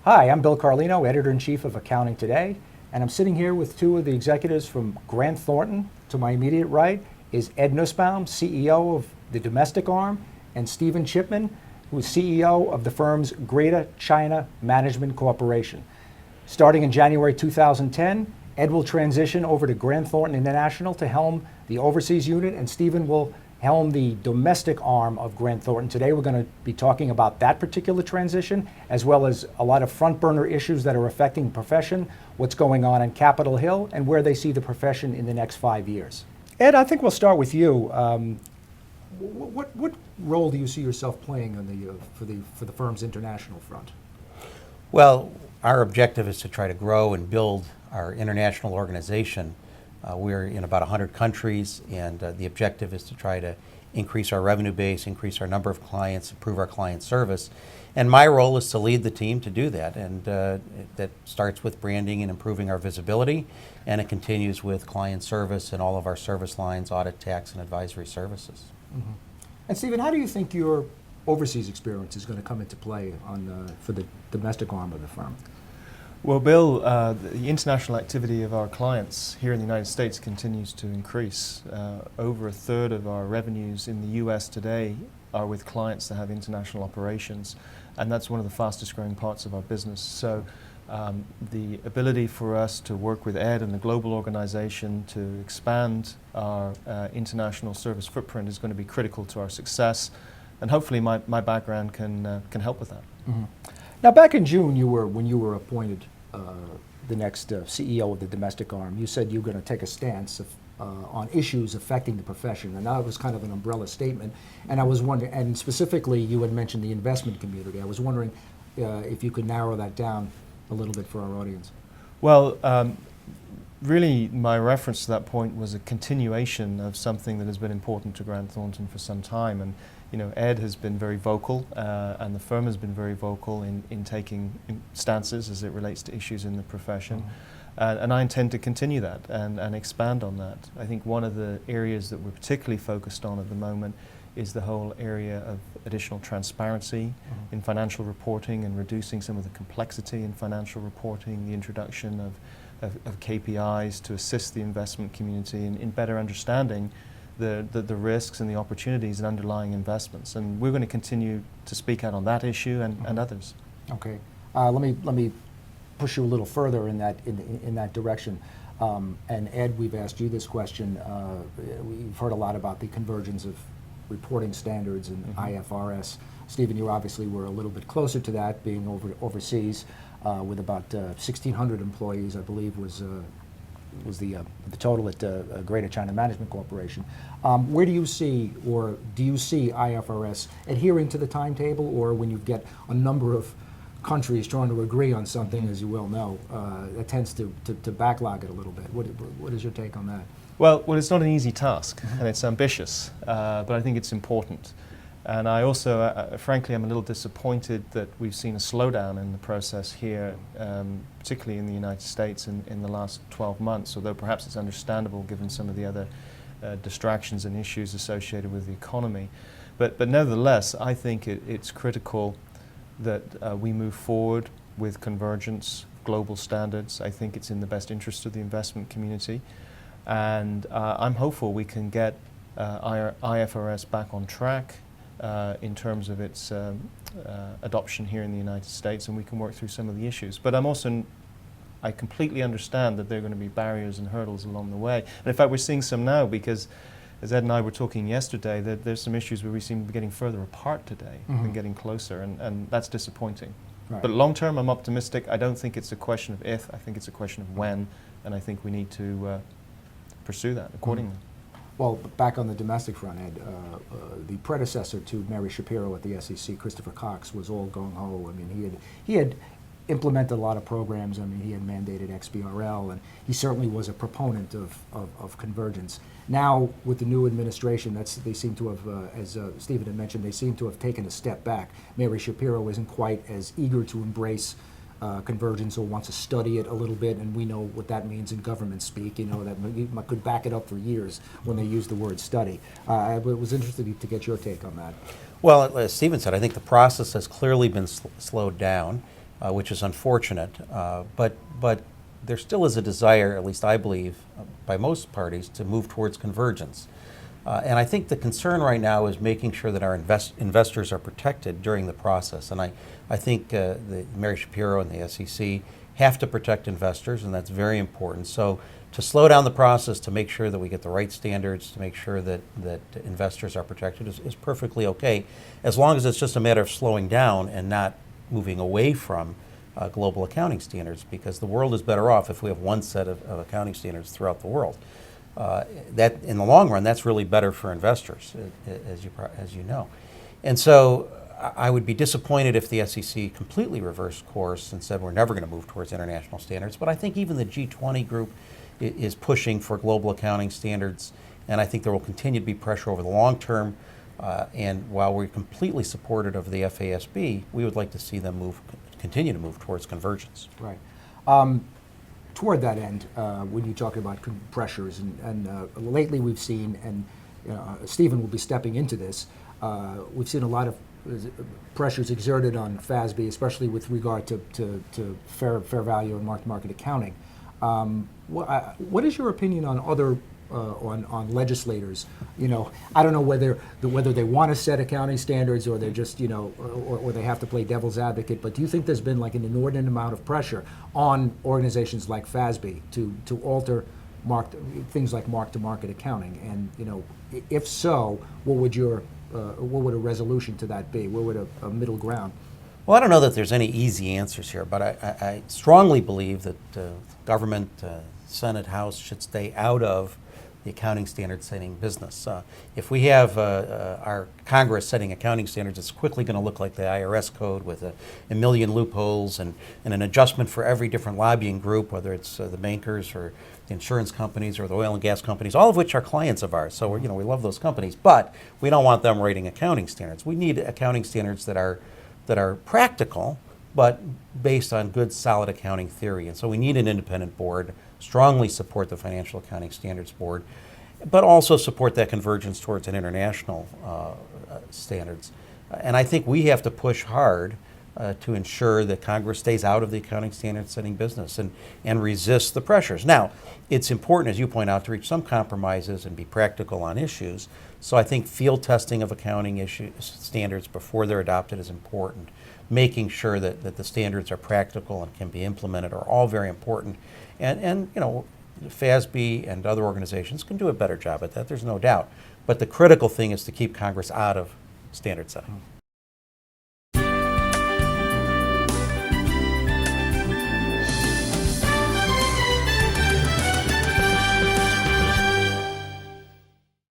Hi, I'm Bill Carlino, Editor-in-Chief of Accounting Today, and I'm sitting here with two of the executives from Grant Thornton. To my immediate right is Ed Nussbaum, CEO of the domestic arm, and Stephen Chipman, who is CEO of the firm's Greater China Management Corporation. Starting in January 2010, Ed will transition over to Grant Thornton International to helm the overseas unit, and Stephen will helm the domestic arm of Grant Thornton. Today we're going to be talking about that particular transition, as well as a lot of front burner issues that are affecting the profession, what's going on in Capitol Hill, and where they see the profession in the next 5 years. Ed, I think we'll start with you. What role do you see yourself playing on for the firm's international front? Well, our objective is to try to grow and build our international organization. We're in about 100 countries, and the objective is to try to increase our revenue base, increase our number of clients, improve our client service. And my role is to lead the team to do that, and that starts with branding and improving our visibility, and it continues with client service and all of our service lines, audit, tax, and advisory services. Mm-hmm. And Stephen, how do you think your overseas experience is going to come into play for the domestic arm of the firm? Well, Bill, the international activity of our clients here in the United States continues to increase. Over a third of our revenues in the US today are with clients that have international operations, and that's one of the fastest growing parts of our business. So the ability for us to work with Ed and the global organization to expand our international service footprint is going to be critical to our success, and hopefully my background can help with that. Mm-hmm. Now, back in June, when you were appointed the next CEO of the domestic arm, you said you were going to take a stance on issues affecting the profession, and that was kind of an umbrella statement. And I was wondering, and specifically, you had mentioned the investment community. I was wondering if you could narrow that down a little bit for our audience. Well, really, my reference to that point was a continuation of something that has been important to Grant Thornton for some time. And you know, Ed has been very vocal, and the firm has been very vocal in taking stances as it relates to issues in the profession. Mm-hmm. And I intend to continue that and expand on that. I think one of the areas that we're particularly focused on at the moment is the whole area of additional transparency in financial reporting and reducing some of the complexity in financial reporting, the introduction of KPIs to assist the investment community in better understanding the risks and the opportunities in underlying investments. And we're going to continue to speak out on that issue and others. Okay. Let me push you a little further in that direction. And Ed, we've asked you this question. We've heard a lot about the convergence of reporting standards and IFRS. Stephen, you obviously were a little bit closer to that, being overseas with about 1,600 employees, I believe was the total at Greater China Management Corporation. Where do you see, or do you see IFRS adhering to the timetable, or when you get a number of countries trying to agree on something, as you well know, it tends to backlog it a little bit? What is your take on that? Well, it's not an easy task, and it's ambitious, but I think it's important. And I also, frankly, I'm a little disappointed that we've seen a slowdown in the process here, particularly in the United States in the last 12 months, although perhaps it's understandable given some of the other distractions and issues associated with the economy. But nevertheless, I think it's critical that we move forward with convergence, global standards. I think it's in the best interest of the investment community. And I'm hopeful we can get IFRS back on track in terms of its adoption here in the United States, and we can work through some of the issues. But I completely understand that there are going to be barriers and hurdles along the way. And in fact, we're seeing some now, because as Ed and I were talking yesterday, that there's some issues where we seem to be getting further apart today than getting closer, and that's disappointing. Right. But long term, I'm optimistic. I don't think it's a question of if, I think it's a question of when, and I think we need to pursue that accordingly. Well, back on the domestic front, Ed, the predecessor to Mary Shapiro at the SEC, Christopher Cox, was all gung-ho. I mean, he had implemented a lot of programs. I mean, he had mandated XBRL, and he certainly was a proponent of convergence. Now, with the new administration, they seem to have, as Stephen had mentioned, they seem to have taken a step back. Mary Shapiro isn't quite as eager to embrace convergence or wants to study it a little bit, and we know what that means in government speak. You know, that you could back it up for years when they use the word study. I was interested to get your take on that. Well, as Stephen said, I think the process has clearly been slowed down. which is unfortunate. But there still is a desire, at least I believe, by most parties to move towards convergence. And I think the concern right now is making sure that our investors are protected during the process. And I think Mary Shapiro and the SEC have to protect investors, and that's very important. So to slow down the process, to make sure that we get the right standards, to make sure that investors are protected is perfectly okay, as long as it's just a matter of slowing down and not moving away from global accounting standards, because the world is better off if we have one set of accounting standards throughout the world. That, in the long run, that's really better for investors, as you know. And so I would be disappointed if the SEC completely reversed course and said we're never going to move towards international standards. But I think even the G20 group is pushing for global accounting standards, and I think there will continue to be pressure over the long term. And while we're completely supportive of the FASB, we would like to see them continue to move towards convergence. Right. Toward that end, when you talk about pressures, and lately we've seen, and Stephen will be stepping into this, we've seen a lot of pressures exerted on FASB, especially with regard to fair value and mark-to-market accounting. What is your opinion on other on legislators? I don't know whether they want to set accounting standards or they're just or they have to play devil's advocate. But do you think there's been like an inordinate amount of pressure on organizations like FASB to alter things like mark-to-market accounting? And if so, what would a resolution to that be? What would a middle ground? Well, I don't know that there's any easy answers here, but I strongly believe that government, Senate, House should stay out of the accounting standard setting business. If we have our Congress setting accounting standards, it's quickly going to look like the IRS code with a million loopholes and an adjustment for every different lobbying group, whether it's the bankers or the insurance companies or the oil and gas companies, all of which are clients of ours. So we love those companies, but we don't want them writing accounting standards. We need accounting standards that are practical, but based on good, solid accounting theory. And so we need an independent board, strongly support the Financial Accounting Standards Board, but also support that convergence towards an international standards. And I think we have to push hard to ensure that Congress stays out of the accounting standard setting business and resist the pressures. Now, it's important, as you point out, to reach some compromises and be practical on issues. So I think field testing of accounting standards before they're adopted is important. Making sure that the standards are practical and can be implemented are all very important. And FASB and other organizations can do a better job at that, there's no doubt. But the critical thing is to keep Congress out of standard setting.